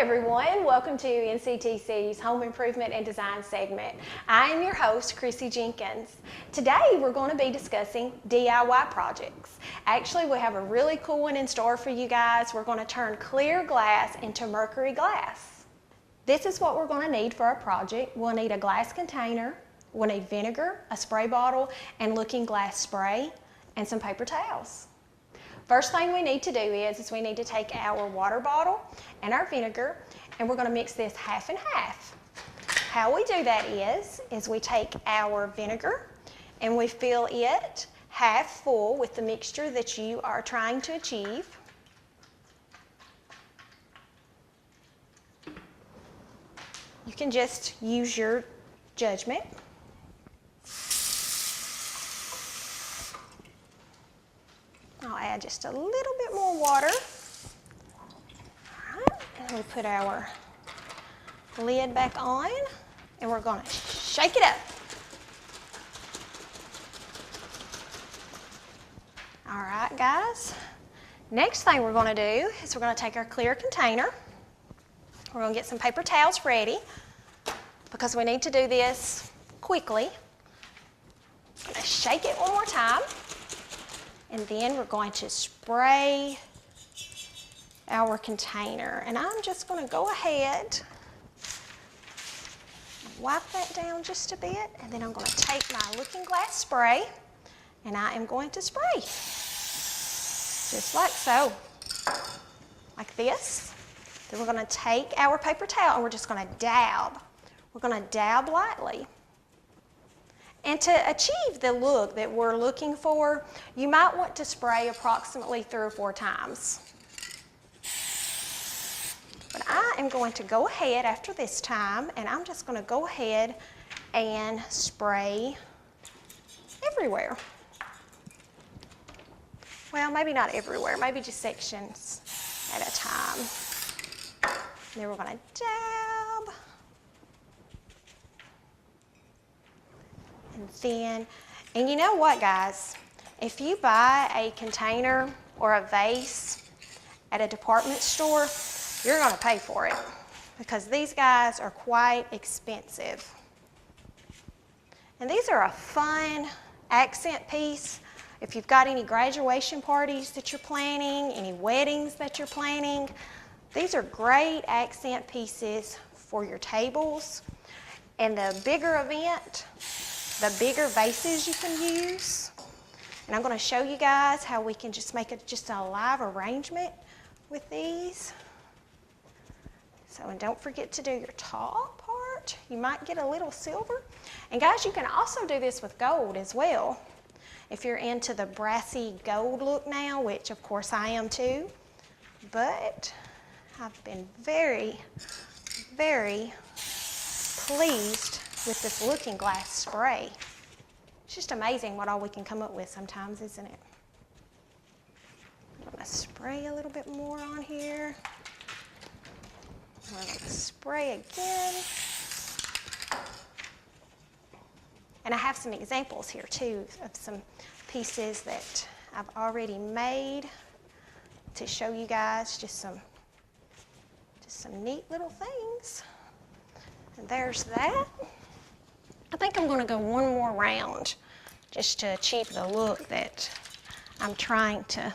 everyone, welcome to NCTC's Home Improvement and Design segment. I am your host, Chrissy Jenkins. Today we're going to be discussing DIY projects. Actually, we have a really cool one in store for you guys. We're going to turn clear glass into mercury glass. This is what we're going to need for our project. We'll need a glass container, we'll need vinegar, a spray bottle, and looking glass spray, and some paper towels. First thing we need to do is we need to take our water bottle and our vinegar, and we're going to mix this half and half. How we do that is we take our vinegar and we fill it half full with the mixture that you are trying to achieve. You can just use your judgment. I'll add just a little bit more water. All right, and we'll put our lid back on, and we're going to shake it up. All right, guys. Next thing we're going to do is we're going to take our clear container. We're going to get some paper towels ready because we need to do this quickly. I'm going to shake it one more time. And then we're going to spray our container. And I'm just going to go ahead and wipe that down just a bit. And then I'm going to take my looking glass spray and I am going to spray. Just like so. Like this. Then we're going to take our paper towel and we're just going to dab. We're going to dab lightly. And to achieve the look that we're looking for, you might want to spray approximately 3 or 4 times. But I am going to go ahead after this time, and I'm just going to go ahead and spray everywhere. Well, maybe not everywhere, maybe just sections at a time. And then we're going to dab. And you know what, guys? If you buy a container or a vase at a department store, you're going to pay for it because these guys are quite expensive. And these are a fun accent piece. If you've got any graduation parties that you're planning, any weddings that you're planning, these are great accent pieces for your tables. And the bigger event, the bigger vases you can use. And I'm going to show you guys how we can just make it just a live arrangement with these. So, and don't forget to do your top part. You might get a little silver. And guys, you can also do this with gold as well. If you're into the brassy gold look now, which of course I am too. But I've been very, very pleased with this looking glass spray. It's just amazing what all we can come up with sometimes, isn't it? I'm going to spray a little bit more on here. We're going to spray again. And I have some examples here too of some pieces that I've already made to show you guys just some neat little things. And there's that. I think I'm going to go one more round just to achieve the look that I'm trying to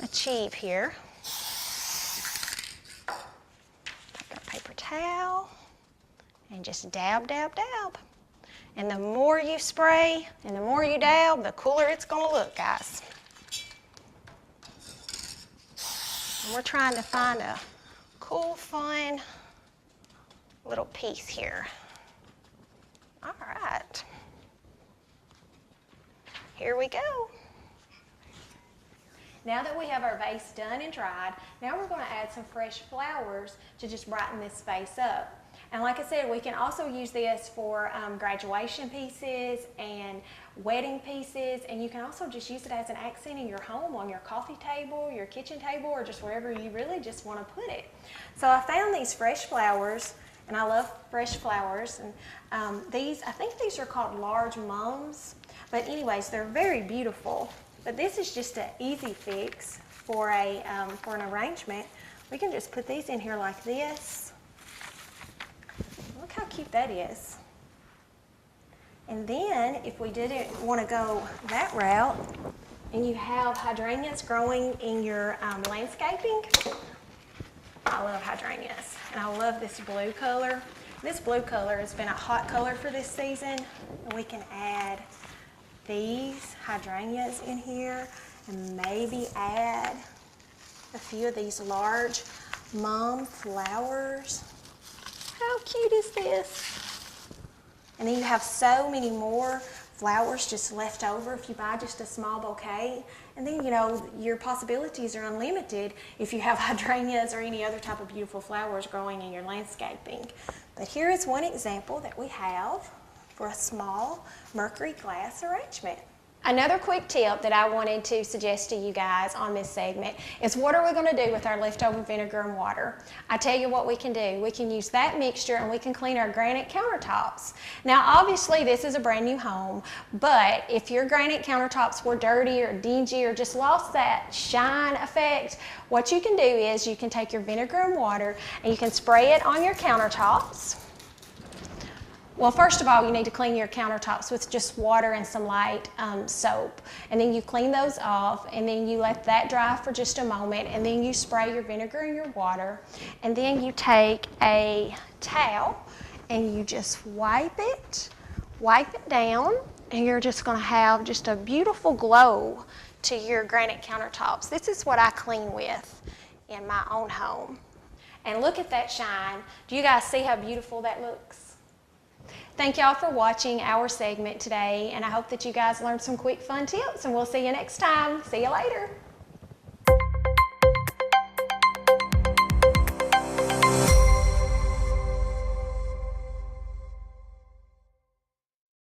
achieve here. Take our paper towel and just dab, dab, dab. And the more you spray and the more you dab, the cooler it's going to look, guys. And we're trying to find a cool, fun little piece here. All right, here we go. Now that we have our vase done and dried, now we're going to add some fresh flowers to just brighten this space up. And like I said, we can also use this for graduation pieces and wedding pieces, and you can also just use it as an accent in your home, on your coffee table, your kitchen table, or just wherever you really just want to put it. So I found these fresh flowers. And I love fresh flowers. And I think these are called large mums. But anyways, they're very beautiful. But this is just an easy fix for an arrangement We can just put these in here like this. Look how cute that is. And then if we didn't want to go that route and you have hydrangeas growing in your landscaping, I love hydrangeas and I love this blue color. This blue color has been a hot color for this season. And we can add these hydrangeas in here and maybe add a few of these large mum flowers. How cute is this? And then you have so many more flowers just left over if you buy just a small bouquet. And then, you know, your possibilities are unlimited if you have hydrangeas or any other type of beautiful flowers growing in your landscaping. But here is one example that we have for a small mercury glass arrangement. Another quick tip that I wanted to suggest to you guys on this segment is what are we going to do with our leftover vinegar and water? I tell you what we can do. We can use that mixture and we can clean our granite countertops. Now obviously this is a brand new home, but if your granite countertops were dirty or dingy or just lost that shine effect, what you can do is you can take your vinegar and water and you can spray it on your countertops. Well, first of all, you need to clean your countertops with just water and some light soap. And then you clean those off, and then you let that dry for just a moment, and then you spray your vinegar and your water. And then you take a towel, and you just wipe it down, and you're just going to have just a beautiful glow to your granite countertops. This is what I clean with in my own home. And look at that shine. Do you guys see how beautiful that looks? Thank y'all for watching our segment today, and I hope that you guys learned some quick fun tips, and we'll see you next time. See you later.